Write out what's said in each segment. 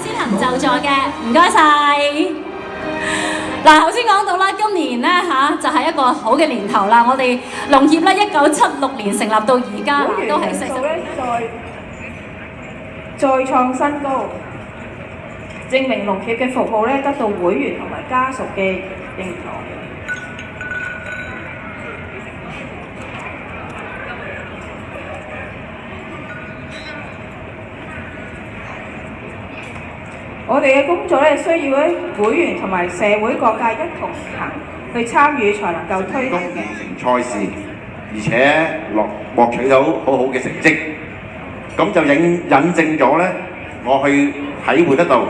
先行就座嘅，唔該晒。嗱，頭先講到啦，今年咧就係一個好嘅年頭啦。我哋農協咧1976年成立到而家，都係40年。再創新高，證明農協嘅服務咧得到會員同埋家屬嘅認同。我哋嘅工作咧需要咧會員同埋社會各界一同行去參與，才能夠推動嘅賽事，而且獲取到好好嘅成績，咁就引證咗咧，我去體會得到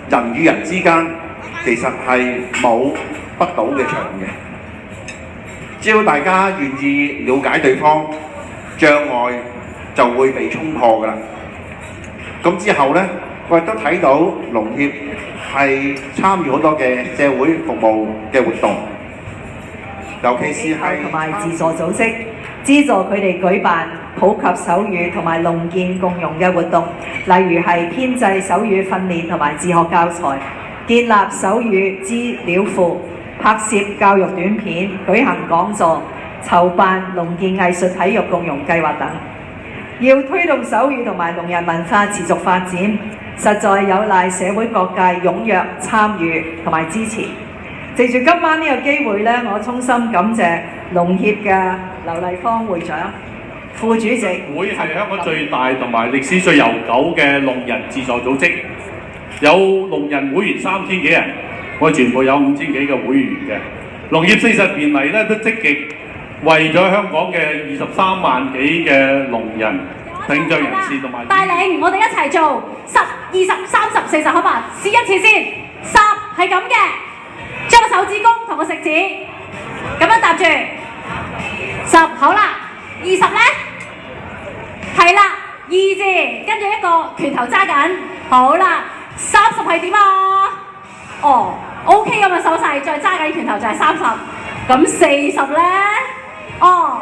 人與人之間其實係冇不倒嘅牆嘅，只要大家願意了解對方，障礙就會被衝破㗎啦。咁之後咧，我亦都睇到農協係參與好多嘅社會服務嘅活動，尤其是係同埋自助組織，資助佢哋舉辦普及手語同埋農建共融嘅活動，例如係編製手語訓練同埋自學教材，建立手語資料庫，拍攝教育短片，舉行講座，籌辦農建藝術體育共融計劃等。要推動手語同埋農人文化持續發展，實在有賴社會各界踴躍參與同埋支持。藉住今晚呢個機會咧，我衷心感謝農協嘅劉麗芳會長、副主席。會係香港最大同埋歷史最悠久嘅農人自助組織，有農人會員3000幾人，我哋全部有5000幾個會員嘅。農協40年嚟咧都積極為咗香港嘅23萬幾嘅農人、聽障人士同埋帶領我哋一齊做10、20、30、40，好嘛？試一次先，10係咁嘅，將個手指公同個食指咁樣搭住，10好啦，20咧係啦，2字跟住一個拳頭揸緊，好啦，30係點啊？哦 ，OK 咁嘅手勢，再揸緊拳頭就係30，咁40咧？哦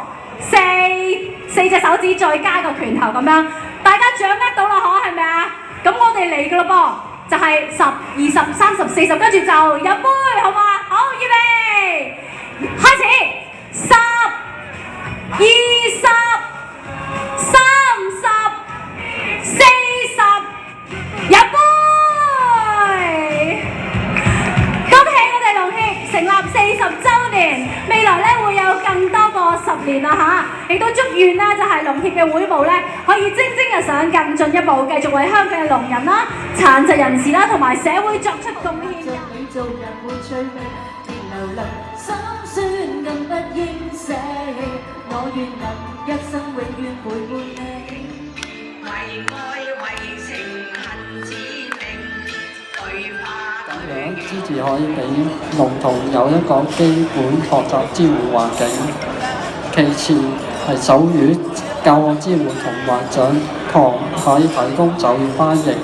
，4隻手指再加個拳頭咁樣，大家掌握到啦嗬，係咪啊？咁我哋嚟噶咯噃，就係10、20、30、40，跟住就飲杯，好嘛？好，預備，開始，10、20、30、40，飲杯！恭喜我哋農協成立40週年，未來咧會有更多個10年啦嚇，亦都祝願啦就係農協嘅會務咧可以蒸蒸日上，更進一步，繼續為香港嘅農人啦、殘疾人士啦同埋社會作出貢獻。咁樣支持可以俾農童有一個基本學習支援環境。其次係手語教學支援同埋長堂可以提供手語翻譯。